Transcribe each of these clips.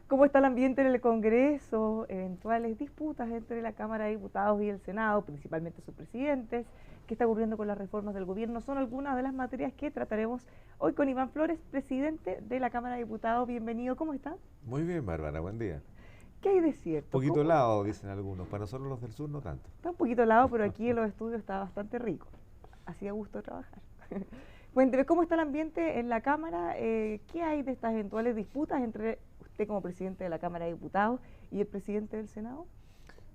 ¿Cómo está el ambiente en el Congreso? Eventuales disputas entre la Cámara de Diputados y el Senado, principalmente sus presidentes. ¿Qué está ocurriendo con las reformas del gobierno? Son algunas de las materias que trataremos hoy con Iván Flores, presidente de la Cámara de Diputados. Bienvenido, ¿cómo está? Muy bien, Bárbara, buen día. ¿Qué hay de Un cierto? poquito ¿Cómo? helado, dicen algunos. Para nosotros los del sur no tanto. Está un poquito helado, pero aquí en los estudios está bastante rico. Así a gusto trabajar. Cuénteme, ¿cómo está el ambiente en la Cámara? ¿Qué hay de estas eventuales disputas entre usted como presidente de la Cámara de Diputados y el presidente del Senado?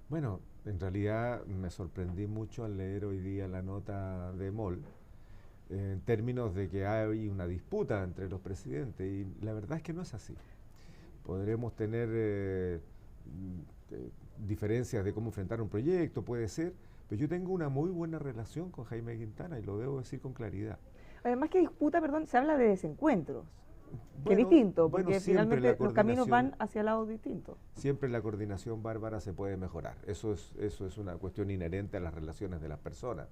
Bueno, en realidad me sorprendí mucho al leer hoy día la nota de MOL en términos de que hay una disputa entre los presidentes y la verdad es que no es así. Podremos tener diferencias de cómo enfrentar un proyecto, puede ser, pero yo tengo una muy buena relación con Jaime Quintana y lo debo decir con claridad. Además que disputa, perdón, se habla de desencuentros, que es Bueno, distinto, bueno, porque siempre la finalmente los caminos van coordinación. hacia lados distintos. Siempre la coordinación, Bárbara, se puede mejorar. Eso es una cuestión inherente a las relaciones de las personas.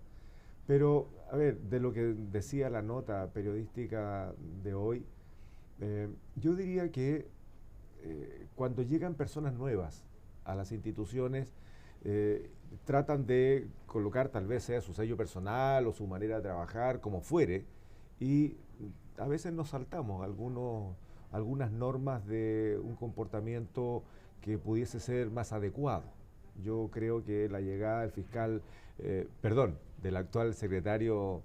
Pero, a ver, de lo que decía la nota periodística de hoy, yo diría que cuando llegan personas nuevas a las instituciones, tratan de colocar tal vez sea su sello personal o su manera de trabajar, como fuere, y a veces nos saltamos algunas normas de un comportamiento que pudiese ser más adecuado. Yo creo que la llegada del fiscal, perdón, del actual secretario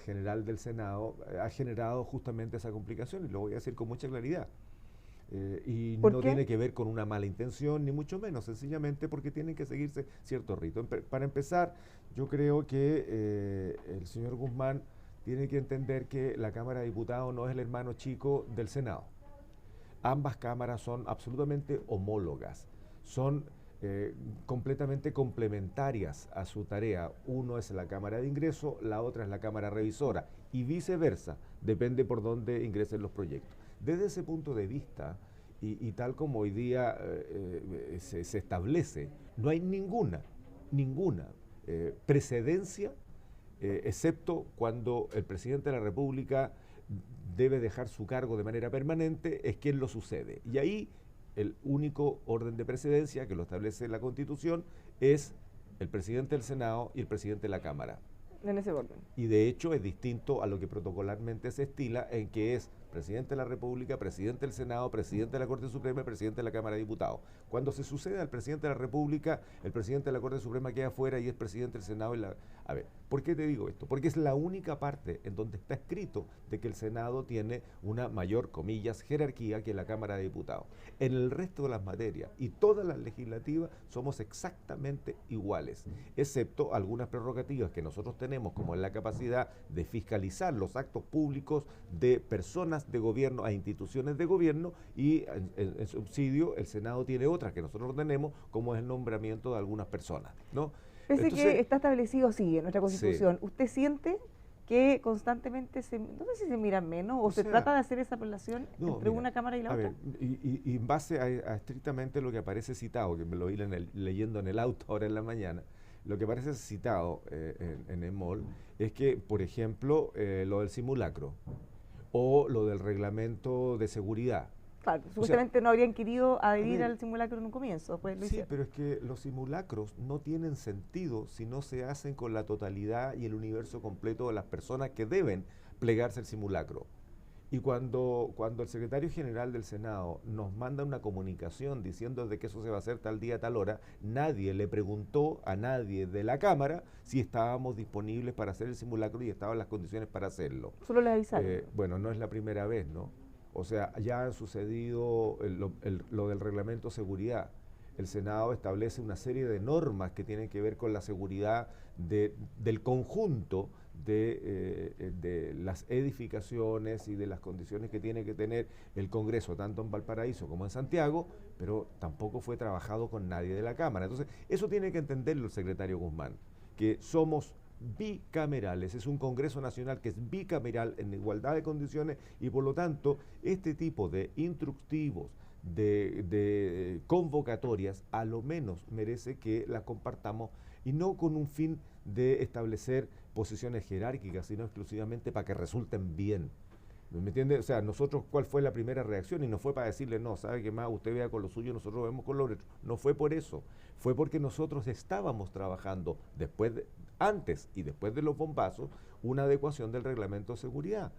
general del Senado ha generado justamente esa complicación y lo voy a decir con mucha claridad. Y ¿Por no qué? tiene que ver con una mala intención, ni mucho menos, sencillamente porque tienen que seguirse ciertos ritos. Para empezar, yo creo que el señor Guzmán tiene que entender que la Cámara de Diputados no es el hermano chico del Senado. Ambas cámaras son absolutamente homólogas, son completamente complementarias a su tarea. Uno es la Cámara de Ingreso, la otra es la Cámara Revisora y viceversa, depende por dónde ingresen los proyectos. Desde ese punto de vista, y tal como hoy día se establece, no hay ninguna precedencia, excepto cuando el presidente de la República debe dejar su cargo de manera permanente, es quien lo sucede. Y ahí el único orden de precedencia que lo establece la Constitución es el presidente del Senado y el presidente de la Cámara. En ese orden. Y de hecho es distinto a lo que protocolarmente se estila, en que es presidente de la República, presidente del Senado, presidente de la Corte Suprema y presidente de la Cámara de Diputados. Cuando se sucede al presidente de la República, el presidente de la Corte Suprema queda fuera y es presidente del Senado. A ver, ¿por qué te digo esto? Porque es la única parte en donde está escrito de que el Senado tiene una mayor, comillas, jerarquía que la Cámara de Diputados. En el resto de las materias y todas las legislativas somos exactamente iguales, excepto algunas prerrogativas que nosotros tenemos, como es la capacidad de fiscalizar los actos públicos de personas de gobierno a instituciones de gobierno, y en subsidio el Senado tiene otras que nosotros no tenemos, como es el nombramiento de algunas personas, ¿no? Pese que Entonces, está establecido así en nuestra sí, Constitución, ¿usted siente que constantemente no sé si se miran menos o o se sea, trata de hacer esa relación no, entre mira, una Cámara y la a otra? ver, y en base a estrictamente lo que aparece citado, que me lo vi leyendo en el auto ahora en la mañana, lo que aparece citado en EMOL es que, por ejemplo, lo del simulacro o lo del reglamento de seguridad. Claro, O sea, supuestamente no habrían querido a adherir ver, al simulacro en un comienzo, después lo sí, hicieron. pero es que los simulacros no tienen sentido si no se hacen con la totalidad y el universo completo de las personas que deben plegarse al simulacro. Y cuando el secretario general del Senado nos manda una comunicación diciendo de que eso se va a hacer tal día, tal hora, nadie le preguntó a nadie de la Cámara si estábamos disponibles para hacer el simulacro y estaban las condiciones para hacerlo. Solo les avisaron. Bueno, no es la primera vez, ¿no? O sea, ya han sucedido lo del reglamento de seguridad. El Senado establece una serie de normas que tienen que ver con la seguridad del conjunto de las edificaciones y de las condiciones que tiene que tener el Congreso, tanto en Valparaíso como en Santiago, pero tampoco fue trabajado con nadie de la Cámara. Entonces, eso tiene que entenderlo el secretario Guzmán, que somos bicamerales, es un Congreso Nacional que es bicameral en igualdad de condiciones y por lo tanto este tipo de instructivos, de convocatorias, a lo menos merece que las compartamos y no con un fin de establecer posiciones jerárquicas, sino exclusivamente para que resulten bien. ¿Me entiende? O sea, nosotros, ¿cuál fue la primera reacción? Y no fue para decirle, no, ¿sabe qué más? Usted vea con lo suyo, nosotros vemos con lo nuestro. No fue por eso. Fue porque nosotros estábamos trabajando antes y después de los bombazos, una adecuación del reglamento de seguridad.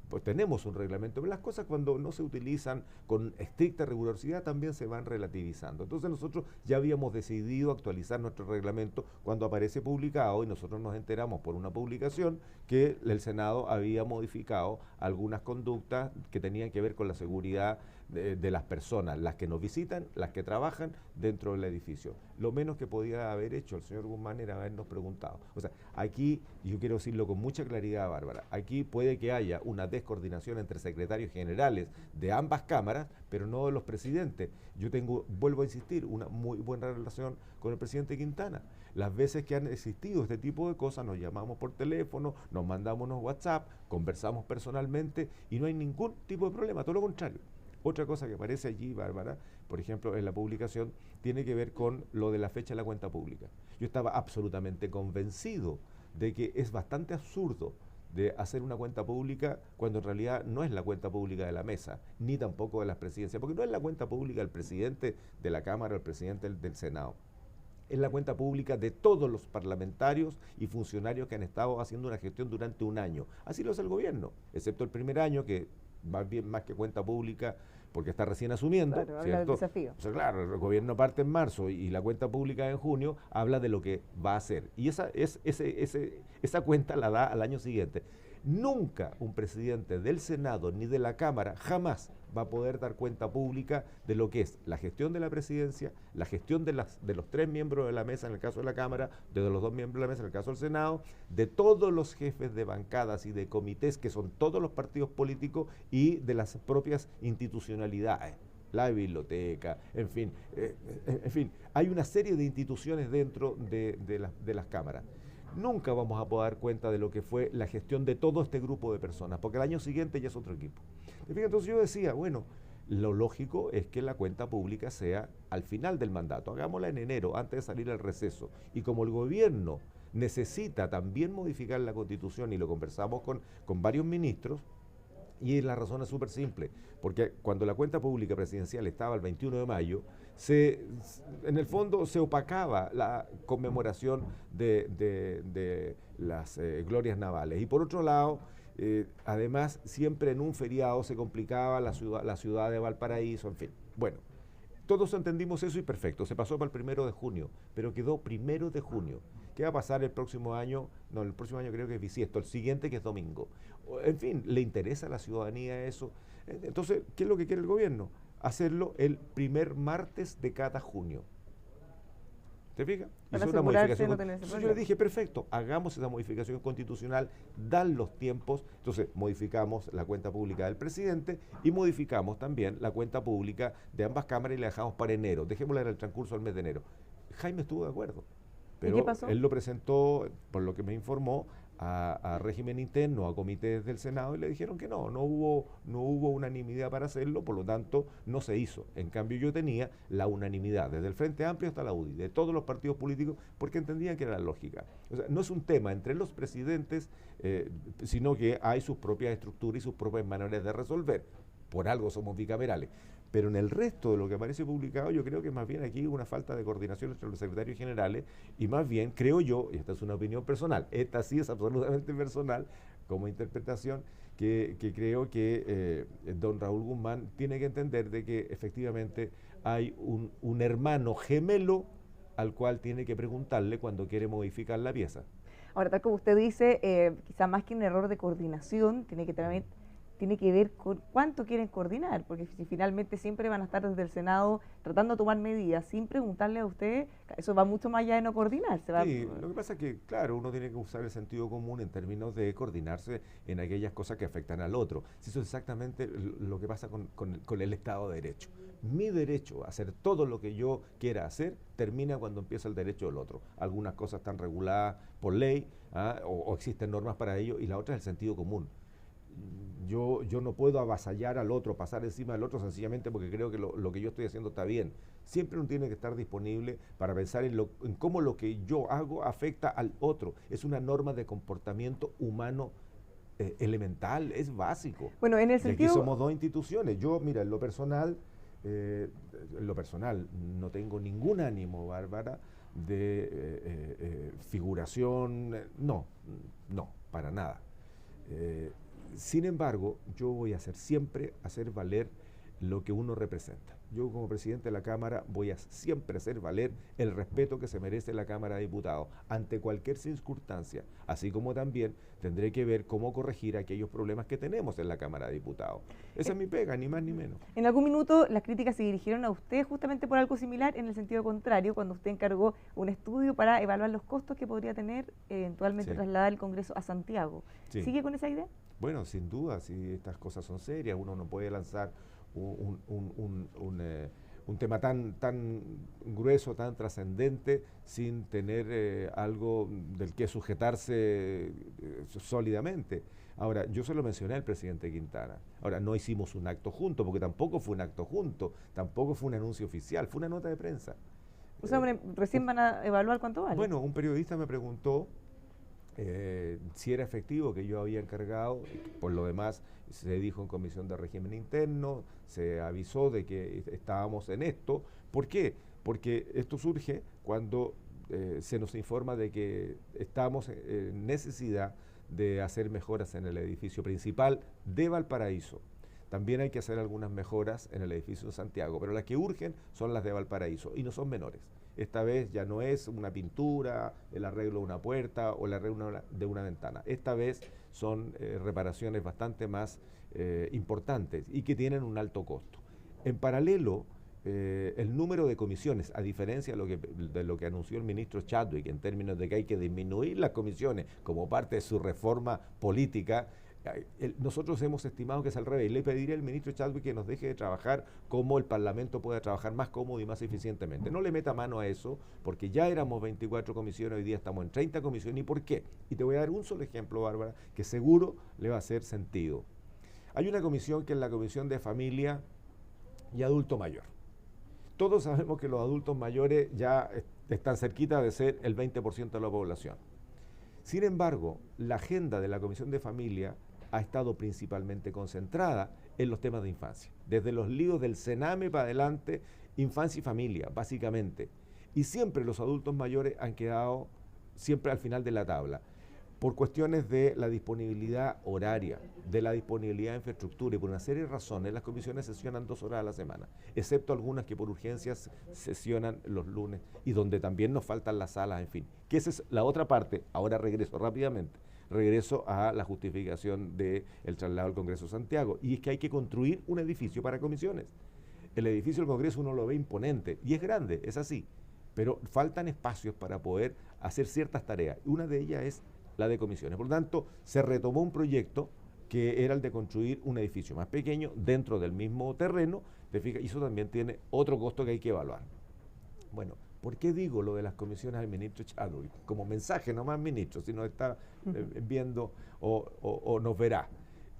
Pues tenemos un reglamento, pero las cosas cuando no se utilizan con estricta rigurosidad también se van relativizando. Entonces nosotros ya habíamos decidido actualizar nuestro reglamento cuando aparece publicado y nosotros nos enteramos por una publicación que el Senado había modificado algunas conductas que tenían que ver con la seguridad de las personas, las que nos visitan, las que trabajan dentro del edificio. Lo menos que podía haber hecho el señor Guzmán era habernos preguntado. O sea, aquí, yo quiero decirlo con mucha claridad, Bárbara, aquí puede que haya una descoordinación entre secretarios generales de ambas cámaras, pero no de los presidentes. Yo vuelvo a insistir, una muy buena relación con el presidente Quintana. Las veces que han existido este tipo de cosas, nos llamamos por teléfono, nos mandamos unos WhatsApp, conversamos personalmente y no hay ningún tipo de problema, todo lo contrario. Otra cosa que aparece allí, Bárbara, por ejemplo, en la publicación, tiene que ver con lo de la fecha de la cuenta pública. Yo estaba absolutamente convencido de que es bastante absurdo de hacer una cuenta pública cuando en realidad no es la cuenta pública de la mesa, ni tampoco de las presidencias, porque no es la cuenta pública del presidente de la Cámara o el presidente del Senado. Es la cuenta pública de todos los parlamentarios y funcionarios que han estado haciendo una gestión durante un año. Así lo hace el gobierno, excepto el primer año, que más que cuenta pública, porque está recién asumiendo, claro, ¿cierto? habla del desafío. O sea, claro, el gobierno parte en marzo y la cuenta pública en junio habla de lo que va a hacer. Y esa cuenta la da al año siguiente. Nunca un presidente del Senado ni de la Cámara jamás va a poder dar cuenta pública de lo que es la gestión de la presidencia, la gestión de los 3 miembros de la mesa en el caso de la Cámara, de los 2 miembros de la mesa en el caso del Senado, de todos los jefes de bancadas y de comités, que son todos los partidos políticos, y de las propias institucionalidades. La biblioteca, en fin, hay una serie de instituciones dentro de las cámaras. Nunca vamos a poder dar cuenta de lo que fue la gestión de todo este grupo de personas, porque el año siguiente ya es otro equipo. Entonces yo decía, bueno, lo lógico es que la cuenta pública sea al final del mandato, hagámosla en enero, antes de salir al receso. Y como el gobierno necesita también modificar la Constitución, y lo conversamos con varios ministros, y la razón es súper simple, porque cuando la cuenta pública presidencial estaba el 21 de mayo, en el fondo se opacaba la conmemoración de las glorias navales. Y por otro lado, además, siempre en un feriado se complicaba la ciudad de Valparaíso, en fin. Bueno, todos entendimos eso y perfecto, se pasó para el 1 de junio, pero quedó 1 de junio. ¿Qué va a pasar el próximo año? No, el próximo año creo que es bisiesto, el siguiente que es domingo. En fin, ¿le interesa a la ciudadanía eso? Entonces, ¿qué es lo que quiere el gobierno? Hacerlo el primer martes de cada junio. ¿Te fijas? Para Hizo una modificación. no tener ese Entonces yo le dije, perfecto, hagamos esa modificación constitucional, dan los tiempos. Entonces modificamos la cuenta pública del presidente y modificamos también la cuenta pública de ambas cámaras y la dejamos para enero. Dejémosla en el transcurso del mes de enero. Jaime estuvo de acuerdo. Pero ¿y qué pasó? él lo presentó, por lo que me informó, a régimen interno, a comités del Senado, y le dijeron que no hubo unanimidad para hacerlo, por lo tanto no se hizo. En cambio yo tenía la unanimidad, desde el Frente Amplio hasta la UDI, de todos los partidos políticos, porque entendían que era la lógica. O sea, no es un tema entre los presidentes, sino que hay sus propias estructuras y sus propias maneras de resolver. Por algo somos bicamerales. Pero en el resto de lo que aparece publicado, yo creo que más bien aquí hubo una falta de coordinación entre los secretarios generales, y más bien creo yo, y esta es una opinión personal, esta sí es absolutamente personal como interpretación, que creo que don Raúl Guzmán tiene que entender de que efectivamente hay un hermano gemelo al cual tiene que preguntarle cuando quiere modificar la pieza. Ahora, tal como usted dice, quizá más que un error de coordinación, tiene que ver con cuánto quieren coordinar, porque si finalmente siempre van a estar desde el Senado tratando de tomar medidas sin preguntarle a usted, eso va mucho más allá de no coordinarse. Sí, lo que pasa es que, claro, uno tiene que usar el sentido común en términos de coordinarse en aquellas cosas que afectan al otro. Si eso es exactamente lo que pasa con el Estado de Derecho. Mi derecho a hacer todo lo que yo quiera hacer termina cuando empieza el derecho del otro. Algunas cosas están reguladas por ley, o existen normas para ello, y la otra es el sentido común. Yo no puedo avasallar al otro, pasar encima del otro sencillamente porque creo que lo que yo estoy haciendo está bien. Siempre uno tiene que estar disponible para pensar en cómo lo que yo hago afecta al otro. Es una norma de comportamiento humano elemental, es básico. Bueno, en el Y aquí sentido... somos dos instituciones. Yo, mira, en lo personal, no tengo ningún ánimo, Bárbara, de figuración, no, para nada. Sin embargo, yo voy a siempre hacer valer lo que uno representa. Yo como presidente de la Cámara voy a siempre hacer valer el respeto que se merece la Cámara de Diputados ante cualquier circunstancia, así como también tendré que ver cómo corregir aquellos problemas que tenemos en la Cámara de Diputados. Esa es mi pega, ni más ni menos. En algún minuto las críticas se dirigieron a usted justamente por algo similar, en el sentido contrario, cuando usted encargó un estudio para evaluar los costos que podría tener eventualmente trasladar el Congreso a Santiago. Sí. ¿Sigue con esa idea? Bueno, sin duda, si estas cosas son serias, uno no puede lanzar un tema tan grueso, tan trascendente, sin tener algo del que sujetarse sólidamente. Ahora, yo se lo mencioné al presidente Quintana. Ahora, no hicimos un acto junto, porque tampoco fue un acto junto, tampoco fue un anuncio oficial, fue una nota de prensa. O sea, recién van a evaluar cuánto vale. Bueno, un periodista me preguntó si era efectivo que yo había encargado. Por lo demás se dijo en comisión de régimen interno, se avisó de que estábamos en esto. ¿Por qué? Porque esto surge cuando se nos informa de que estamos en necesidad de hacer mejoras en el edificio principal de Valparaíso. También hay que hacer algunas mejoras en el edificio de Santiago, pero las que urgen son las de Valparaíso y no son menores. Esta vez ya no es una pintura, el arreglo de una puerta o el arreglo de una ventana. Esta vez son reparaciones bastante más importantes y que tienen un alto costo. En paralelo, el número de comisiones, a diferencia de lo que anunció el ministro Chadwick en términos de que hay que disminuir las comisiones como parte de su reforma política, nosotros hemos estimado que es al revés. Le pediré al ministro Chadwick que nos deje de trabajar como el Parlamento pueda trabajar más cómodo y más eficientemente. No le meta mano a eso, porque ya éramos 24 comisiones, hoy día estamos en 30 comisiones. ¿Y por qué? Y te voy a dar un solo ejemplo, Bárbara, que seguro le va a hacer sentido. Hay una comisión que es la Comisión de Familia y Adulto Mayor. Todos sabemos que los adultos mayores ya están cerquita de ser el 20% de la población. Sin embargo, la agenda de la Comisión de Familia ha estado principalmente concentrada en los temas de infancia. Desde los líos del Sename para adelante, infancia y familia, básicamente. Y siempre los adultos mayores han quedado siempre al final de la tabla, por cuestiones de la disponibilidad horaria, de la disponibilidad de infraestructura y por una serie de razones. Las comisiones sesionan 2 horas a la semana, excepto algunas que por urgencias sesionan los lunes y donde también nos faltan las salas, en fin. Que esa es la otra parte. Ahora regreso rápidamente. Regreso a la justificación del traslado al Congreso de Santiago. Y es que hay que construir un edificio para comisiones. El edificio del Congreso uno lo ve imponente y es grande, es así. Pero faltan espacios para poder hacer ciertas tareas. Una de ellas es la de comisiones. Por lo tanto, se retomó un proyecto que era el de construir un edificio más pequeño dentro del mismo terreno. Y eso también tiene otro costo que hay que evaluar. Bueno, ¿por qué digo lo de las comisiones al ministro Chadwick? Como mensaje, no más ministro, si nos está viendo o nos verá.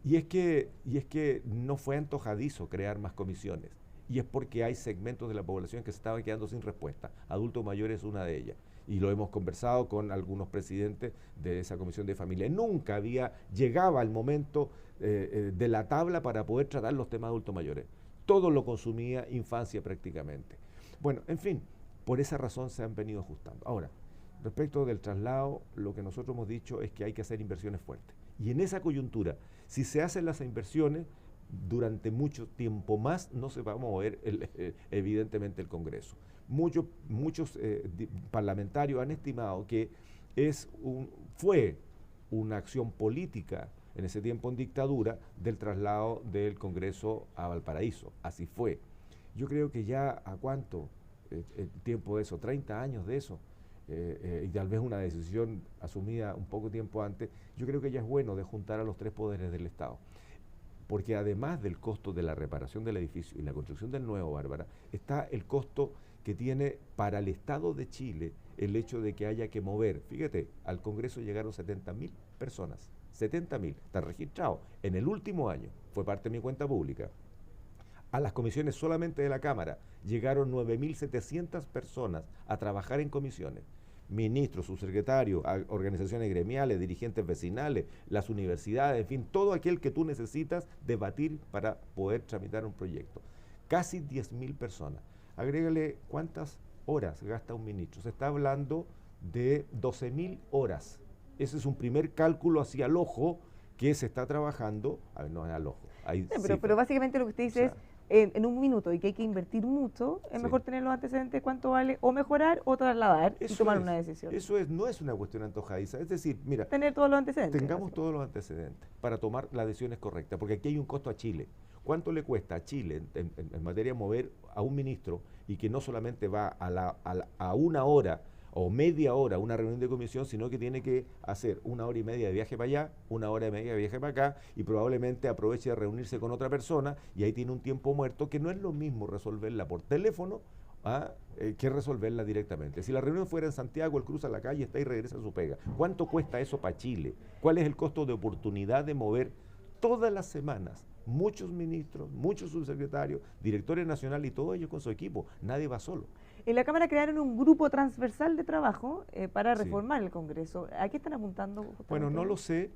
Y es que no fue antojadizo crear más comisiones. Y es porque hay segmentos de la población que se estaban quedando sin respuesta. Adultos mayores es una de ellas. Y lo hemos conversado con algunos presidentes de esa comisión de familia. Nunca llegaba el momento de la tabla para poder tratar los temas de adultos mayores. Todo lo consumía infancia prácticamente. Bueno, en fin, por esa razón se han venido ajustando. Ahora, respecto del traslado, lo que nosotros hemos dicho es que hay que hacer inversiones fuertes. Y en esa coyuntura, si se hacen las inversiones, durante mucho tiempo más no se va a mover evidentemente el Congreso. Muchos parlamentarios han estimado que fue una acción política en ese tiempo en dictadura del traslado del Congreso a Valparaíso. Así fue. Yo creo que ya ¿a cuánto el tiempo de eso? 30 años de eso. Y tal vez una decisión asumida un poco tiempo antes. Yo creo que ya es bueno de juntar a los 3 poderes del Estado. Porque además del costo de la reparación del edificio y la construcción del nuevo, Bárbara, está el costo que tiene para el Estado de Chile el hecho de que haya que mover. Fíjate, al Congreso llegaron 70.000 personas, 70.000, está registrado. En el último año, fue parte de mi cuenta pública, a las comisiones solamente de la Cámara llegaron 9.700 personas a trabajar en comisiones. ministros, subsecretarios, organizaciones gremiales, dirigentes vecinales, las universidades, en fin, todo aquel que tú necesitas debatir para poder tramitar un proyecto. Casi 10.000 personas. Agrégale cuántas horas gasta un ministro. Se está hablando de 12.000 horas. Ese es un primer cálculo hacia el ojo que se está trabajando, a ver, no es al ojo. Sí, pero básicamente lo que usted dice, o sea, es en un minuto y que hay que invertir mucho, es mejor tener los antecedentes de cuánto vale o mejorar o trasladar y tomar una decisión. Eso no es una cuestión antojadiza, es decir, mira, tener todos los antecedentes. Tengamos todos los antecedentes para tomar las decisiones correctas, porque aquí hay un costo a Chile. ¿Cuánto le cuesta a Chile en materia de mover a un ministro y que no solamente va a una hora o media hora una reunión de comisión, sino que tiene que hacer 1 hora y media de viaje para allá, 1 hora y media de viaje para acá, y probablemente aproveche de reunirse con otra persona, y ahí tiene un tiempo muerto, que no es lo mismo resolverla por teléfono que resolverla directamente? Si la reunión fuera en Santiago, él cruza la calle, está y regresa a su pega. ¿Cuánto cuesta eso para Chile? ¿Cuál es el costo de oportunidad de mover todas las semanas muchos ministros, muchos subsecretarios, directores nacionales y todos ellos con su equipo? Nadie va solo. En la Cámara crearon un grupo transversal de trabajo para reformar el Congreso. ¿A qué están apuntando? Bueno, no lo sé.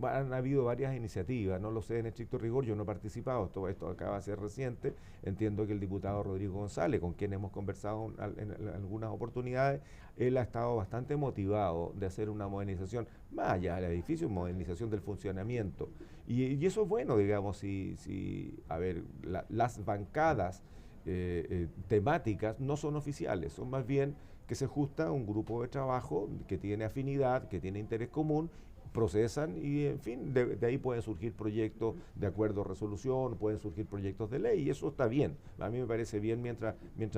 Han habido varias iniciativas, no lo sé en estricto rigor, yo no he participado, todo esto acaba de ser reciente. Entiendo que el diputado Rodrigo González, con quien hemos conversado en algunas oportunidades, él ha estado bastante motivado de hacer una modernización, más allá del edificio, modernización del funcionamiento. Y eso es bueno, digamos, a ver, las bancadas temáticas no son oficiales, son más bien que se ajusta a un grupo de trabajo que tiene afinidad, que tiene interés común, procesan y, en fin, de ahí pueden surgir proyectos de acuerdo a resolución, pueden surgir proyectos de ley, y eso está bien. A mí me parece bien mientras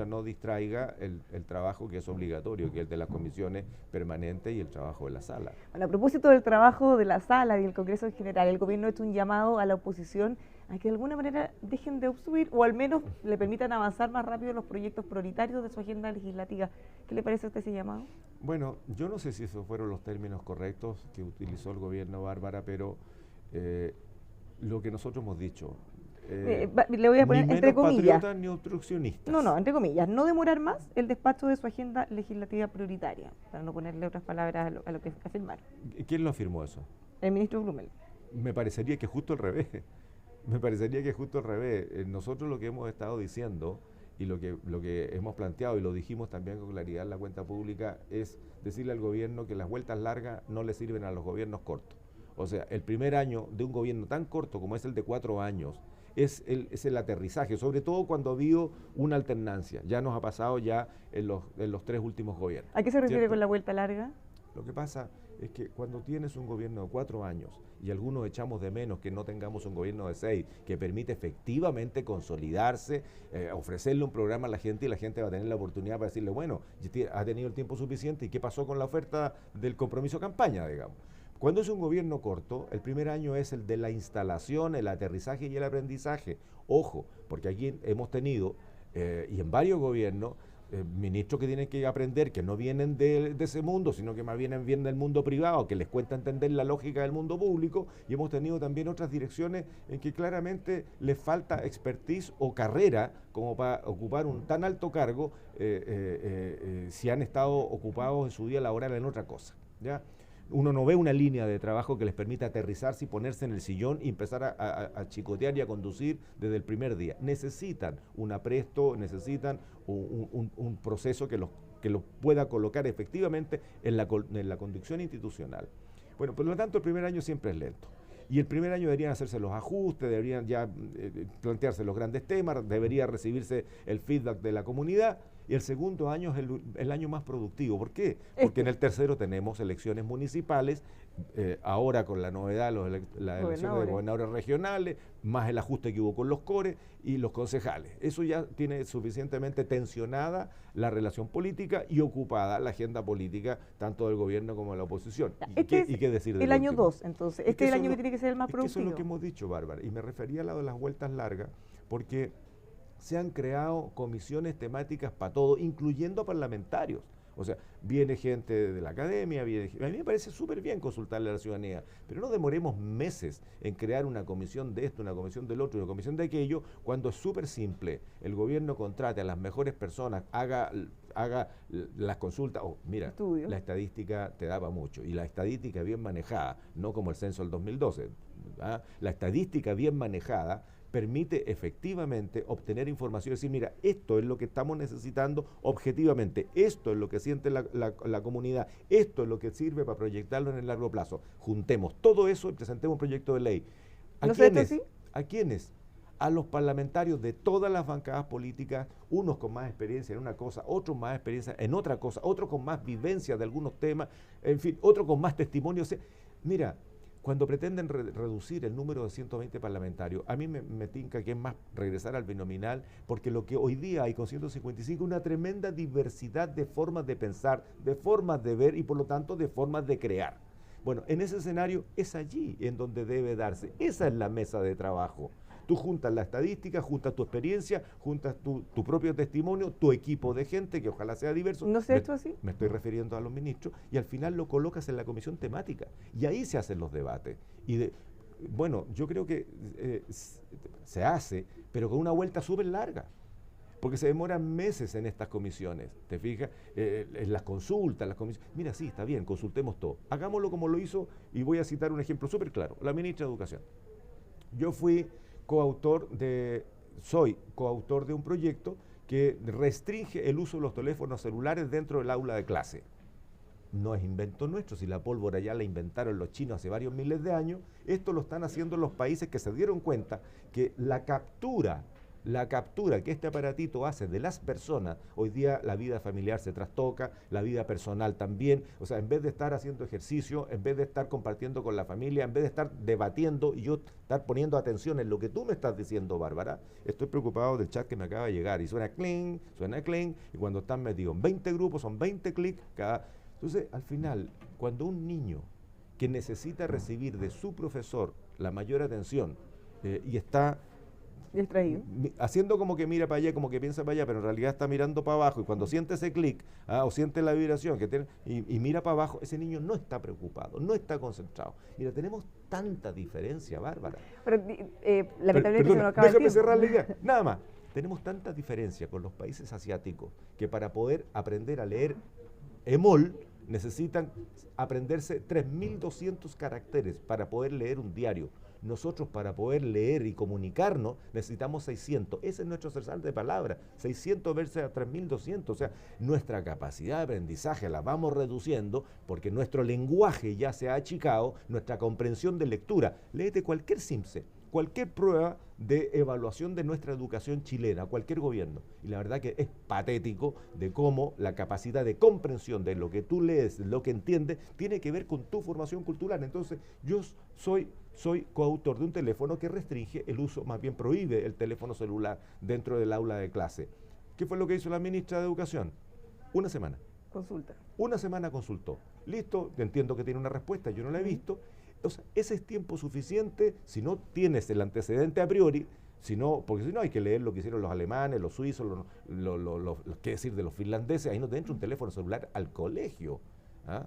no distraiga el trabajo que es obligatorio, que es el de las comisiones permanentes y el trabajo de la sala. Bueno, a propósito del trabajo de la sala y el Congreso en general, el gobierno ha hecho un llamado a la oposición a que de alguna manera dejen de obstruir o al menos le permitan avanzar más rápido los proyectos prioritarios de su agenda legislativa. ¿Qué le parece a usted ese llamado? Bueno, yo no sé si esos fueron los términos correctos que utilizó el gobierno, Bárbara, pero lo que nosotros hemos dicho, le voy a poner ni entre menos comillas. patriotas ni obstruccionistas. No, entre comillas, no demorar más el despacho de su agenda legislativa prioritaria, para no ponerle otras palabras a lo que afirmaron. ¿Quién lo afirmó eso? El ministro Blumel. Me parecería que justo al revés. Me parecería que justo al revés. Nosotros lo que hemos estado diciendo y lo que hemos planteado, y lo dijimos también con claridad en la cuenta pública, es decirle al gobierno que las vueltas largas no le sirven a los gobiernos cortos. O sea, el primer año de un gobierno tan corto como es el de 4 años es el aterrizaje, sobre todo cuando ha habido una alternancia. Ya nos ha pasado ya en los 3 últimos gobiernos. ¿A qué se refiere ¿cierto? Con la vuelta larga? Lo que pasa es que cuando tienes un gobierno de 4 años y algunos echamos de menos que no tengamos un gobierno de 6 que permite efectivamente consolidarse, ofrecerle un programa a la gente, y la gente va a tener la oportunidad para decirle, bueno, ha tenido el tiempo suficiente, ¿y qué pasó con la oferta del compromiso campaña, digamos? Cuando es un gobierno corto, el primer año es el de la instalación, el aterrizaje y el aprendizaje. Ojo, porque aquí hemos tenido, y en varios gobiernos, ministros que tienen que aprender, que no vienen de ese mundo, sino que más bien vienen del mundo privado, que les cuesta entender la lógica del mundo público, y hemos tenido también otras direcciones en que claramente les falta expertise o carrera como para ocupar un tan alto cargo si han estado ocupados en su día laboral en otra cosa, ¿ya? Uno no ve una línea de trabajo que les permita aterrizarse y ponerse en el sillón y empezar a chicotear y a conducir desde el primer día. Necesitan un apresto, necesitan un proceso que los pueda colocar efectivamente en la conducción institucional. Bueno, por lo tanto, el primer año siempre es lento. Y el primer año deberían hacerse los ajustes, deberían ya plantearse los grandes temas, debería recibirse el feedback de la comunidad. Y el segundo año es el año más productivo. ¿Por qué? Porque en el tercero tenemos elecciones municipales, ahora con la novedad, las elecciones de gobernadores regionales, más el ajuste que hubo con los CORE y los concejales. Eso ya tiene suficientemente tensionada la relación política y ocupada la agenda política, tanto del gobierno como de la oposición. ¿Y qué decir del el año último? 2, entonces. Este es el año que tiene que ser el más productivo. Eso es lo que hemos dicho, Bárbara. Y me refería al lado de las vueltas largas, porque se han creado comisiones temáticas para todo, incluyendo parlamentarios. O sea, viene gente de la academia, a mí me parece súper bien consultarle a la ciudadanía, pero no demoremos meses en crear una comisión de esto, una comisión del otro, una comisión de aquello, cuando es súper simple. El gobierno contrate a las mejores personas, haga las consultas. Mira, Estudio. la estadística te daba mucho, y la estadística bien manejada, no como el censo del 2012, ¿ah? La estadística bien manejada permite efectivamente obtener información y decir, mira, esto es lo que estamos necesitando objetivamente, esto es lo que siente la comunidad, esto es lo que sirve para proyectarlo en el largo plazo. Juntemos todo eso y presentemos un proyecto de ley. ¿A quiénes? ¿A quiénes? A los parlamentarios de todas las bancadas políticas, unos con más experiencia en una cosa, otros más experiencia en otra cosa, otros con más vivencia de algunos temas, en fin, otros con más testimonio. O sea, mira, cuando pretenden reducir el número de 120 parlamentarios, a mí me tinca que es más regresar al binominal, porque lo que hoy día hay con 155 es una tremenda diversidad de formas de pensar, de formas de ver y por lo tanto de formas de crear. Bueno, en ese escenario es allí en donde debe darse. Esa es la mesa de trabajo. Tú juntas la estadística, juntas tu experiencia, juntas tu propio testimonio, tu equipo de gente, que ojalá sea diverso. ¿No sé esto así? Me estoy refiriendo a los ministros, y al final lo colocas en la comisión temática. Y ahí se hacen los debates. Bueno, yo creo que se hace, pero con una vuelta súper larga. Porque se demoran meses en estas comisiones, ¿te fijas? En las consultas, las comisiones. Mira, sí, está bien, consultemos todo. Hagámoslo como lo hizo, y voy a citar un ejemplo súper claro. La ministra de Educación. Yo soy coautor de un proyecto que restringe el uso de los teléfonos celulares dentro del aula de clase. No es invento nuestro, si la pólvora ya la inventaron los chinos hace varios miles de años, esto lo están haciendo los países que se dieron cuenta que la captura que este aparatito hace de las personas, hoy día la vida familiar se trastoca, la vida personal también. O sea, en vez de estar haciendo ejercicio, en vez de estar compartiendo con la familia, en vez de estar debatiendo y yo estar poniendo atención en lo que tú me estás diciendo, Bárbara, estoy preocupado del chat que me acaba de llegar y suena cling, y cuando están metidos en 20 grupos son 20 clics cada. Entonces, al final, cuando un niño que necesita recibir de su profesor la mayor atención y está distraído, haciendo como que mira para allá, como que piensa para allá, pero en realidad está mirando para abajo, y cuando siente ese clic o siente la vibración que tiene, y mira para abajo, ese niño no está preocupado, no está concentrado. Mira, tenemos tanta diferencia, Bárbara. Pero lamentablemente se nos acaba el déjame tiempo. cerrar la idea, nada más. Tenemos tanta diferencia con los países asiáticos que para poder aprender a leer Emol necesitan aprenderse 3.200 caracteres para poder leer un diario. Nosotros, para poder leer y comunicarnos, necesitamos 600. Ese es nuestro cesar de palabras, 600 versus a 3.200. O sea, nuestra capacidad de aprendizaje la vamos reduciendo porque nuestro lenguaje ya se ha achicado, nuestra comprensión de lectura. Léete cualquier CIMSE, cualquier prueba de evaluación de nuestra educación chilena, cualquier gobierno. Y la verdad que es patético de cómo la capacidad de comprensión de lo que tú lees, lo que entiendes, tiene que ver con tu formación cultural. Entonces, yo soy coautor de un teléfono que restringe el uso, más bien prohíbe el teléfono celular dentro del aula de clase. ¿Qué fue lo que hizo la ministra de Educación? Una semana. Consulta. Una semana consultó. Listo, entiendo que tiene una respuesta, yo no la he visto. O sea, ese es tiempo suficiente si no tienes el antecedente a priori, porque si no hay que leer lo que hicieron los alemanes, los suizos, qué decir de los finlandeses. Ahí no te entra un teléfono celular al colegio. ¿Ah?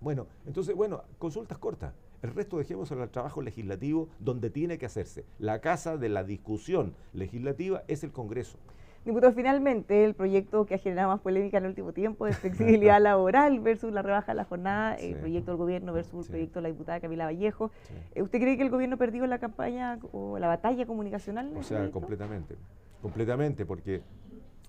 Bueno, entonces, consultas cortas. El resto dejemos al trabajo legislativo donde tiene que hacerse. La casa de la discusión legislativa es el Congreso. Diputado, finalmente, el proyecto que ha generado más polémica en el último tiempo de flexibilidad laboral versus la rebaja de la jornada, el proyecto del gobierno versus el proyecto de la diputada Camila Vallejo. ¿Usted cree que el gobierno perdió la campaña o la batalla comunicacional? O sea, completamente, porque,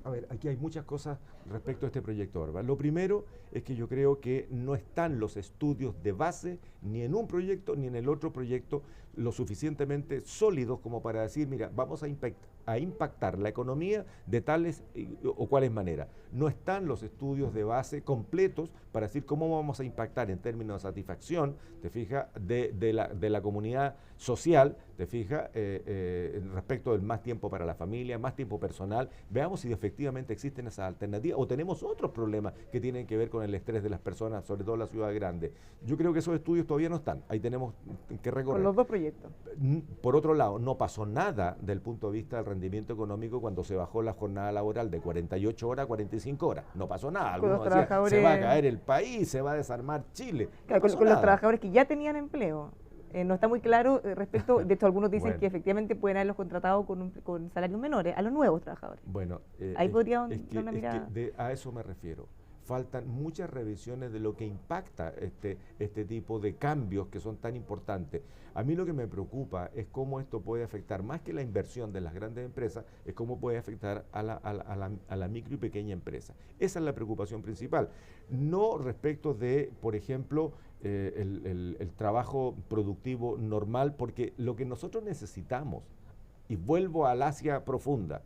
a ver, aquí hay muchas cosas respecto a este proyecto, ¿verdad? Lo primero es que yo creo que no están los estudios de base, ni en un proyecto ni en el otro proyecto, lo suficientemente sólidos como para decir, mira, vamos a impactar la economía de tales o cuales maneras. No están los estudios de base completos para decir cómo vamos a impactar en términos de satisfacción, te fijas, de la comunidad social, te fijas, respecto del más tiempo para la familia, más tiempo personal. Veamos si efectivamente existen esas alternativas o tenemos otros problemas que tienen que ver con el estrés de las personas, sobre todo en la ciudad grande. Yo creo que esos estudios todavía no están, ahí tenemos que recorrer. Con los dos proyectos. proyecto. Por otro lado, no pasó nada del punto de vista del rendimiento económico cuando se bajó la jornada laboral de 48 horas a 45 horas. No pasó nada. Algunos decían, se va a caer el país, se va a desarmar Chile. Claro, con los trabajadores que ya tenían empleo. No está muy claro respecto, de hecho algunos dicen que efectivamente pueden haberlos contratado con salarios menores a los nuevos trabajadores. Bueno, ahí podría dar una mirada. A eso me refiero. Faltan muchas revisiones de lo que impacta este tipo de cambios que son tan importantes. A mí lo que me preocupa es cómo esto puede afectar, más que la inversión de las grandes empresas, es cómo puede afectar a la micro y pequeña empresa. Esa es la preocupación principal. No respecto de, por ejemplo, el trabajo productivo normal, porque lo que nosotros necesitamos, y vuelvo al Asia profunda,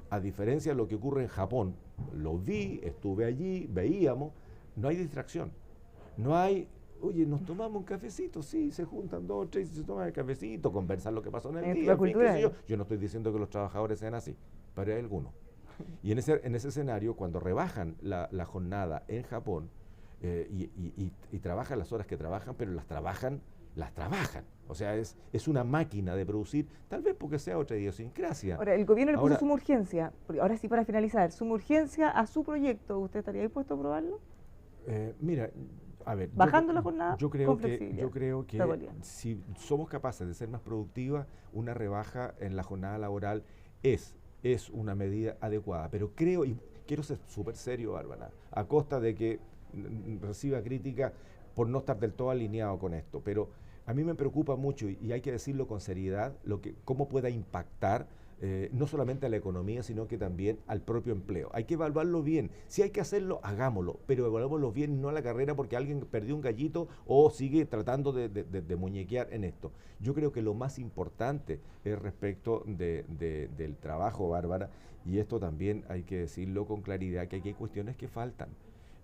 a diferencia de lo que ocurre en Japón, lo vi, estuve allí, veíamos, no hay distracción. No hay, oye, nos tomamos un cafecito, sí, se juntan 2 o 3 y se toman el cafecito, conversan lo que pasó en el día. Yo no estoy diciendo que los trabajadores sean así, pero hay algunos. Y en ese escenario, cuando rebajan la jornada en Japón, y trabajan las horas que trabajan, pero las trabajan. O sea, es una máquina de producir, tal vez porque sea otra idiosincrasia. Ahora, el gobierno le puso suma urgencia, ahora sí para finalizar, suma urgencia a su proyecto, ¿usted estaría dispuesto a aprobarlo? Mira, a ver. Bajando la jornada, yo creo que si somos capaces de ser más productivas, una rebaja en la jornada laboral es una medida adecuada. Pero creo, y quiero ser súper serio, Bárbara, a costa de que reciba crítica por no estar del todo alineado con esto, pero a mí me preocupa mucho, y hay que decirlo con seriedad, cómo pueda impactar no solamente a la economía, sino que también al propio empleo. Hay que evaluarlo bien. Si hay que hacerlo, hagámoslo, pero evaluémoslo bien, no a la carrera porque alguien perdió un gallito o sigue tratando de muñequear en esto. Yo creo que lo más importante es respecto del trabajo, Bárbara, y esto también hay que decirlo con claridad, que aquí hay cuestiones que faltan.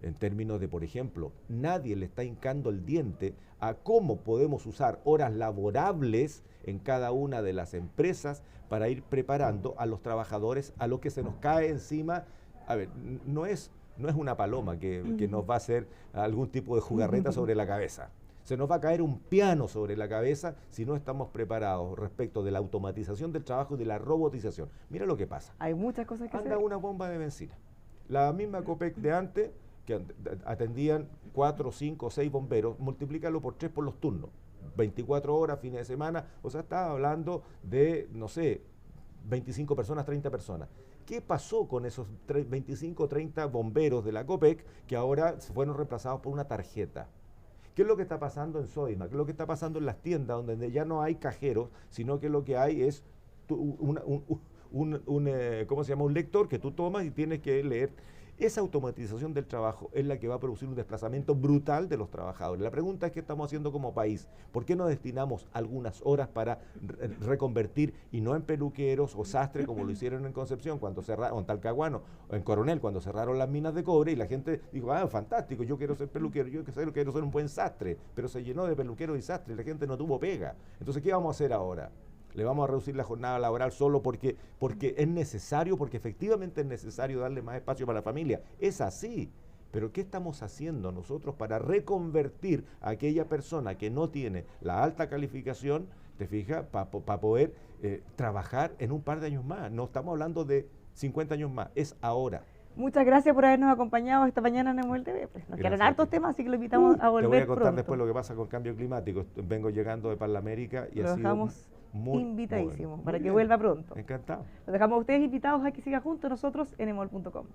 En términos de, por ejemplo, nadie le está hincando el diente a cómo podemos usar horas laborables en cada una de las empresas para ir preparando a los trabajadores a lo que se nos cae encima. A ver, no es una paloma que nos va a hacer algún tipo de jugarreta sobre la cabeza. Se nos va a caer un piano sobre la cabeza si no estamos preparados respecto de la automatización del trabajo y de la robotización. Mira lo que pasa. Hay muchas cosas que hacer. Anda una bomba de benzina. La misma COPEC de antes, que atendían 4, 5, 6 bomberos, multiplícalo por 3 por los turnos, 24 horas, fines de semana, o sea, estaba hablando de, no sé, 25 personas, 30 personas. ¿Qué pasó con esos 25 o 30 bomberos de la COPEC que ahora fueron reemplazados por una tarjeta? ¿Qué es lo que está pasando en Sodimac? ¿Qué es lo que está pasando en las tiendas donde ya no hay cajeros, sino que lo que hay es ¿cómo se llama? Un lector que tú tomas y tienes que leer? Esa automatización del trabajo es la que va a producir un desplazamiento brutal de los trabajadores. La pregunta es qué estamos haciendo como país. ¿Por qué no destinamos algunas horas para reconvertir, y no en peluqueros o sastres como lo hicieron en Concepción cuando cerraron, o en Talcahuano, o en Coronel cuando cerraron las minas de cobre, y la gente dijo, fantástico, yo quiero ser peluquero, yo quiero ser un buen sastre, pero se llenó de peluqueros y sastres y la gente no tuvo pega. Entonces, ¿qué vamos a hacer ahora? ¿Le vamos a reducir la jornada laboral solo porque es necesario, porque efectivamente es necesario darle más espacio para la familia? Es así. Pero ¿qué estamos haciendo nosotros para reconvertir a aquella persona que no tiene la alta calificación, te fijas, para poder trabajar en un par de años más? No estamos hablando de 50 años más, es ahora. Muchas gracias por habernos acompañado esta mañana en Emuel TV. Nos quedaron hartos temas, así que lo invitamos a volver. Te voy a contar pronto. Después lo que pasa con el cambio climático. Vengo llegando de Parlamérica y lo dejamos invitadísimo para que bien. Vuelva pronto. Encantado. Lo dejamos a ustedes invitados a que siga junto a nosotros en emol.com.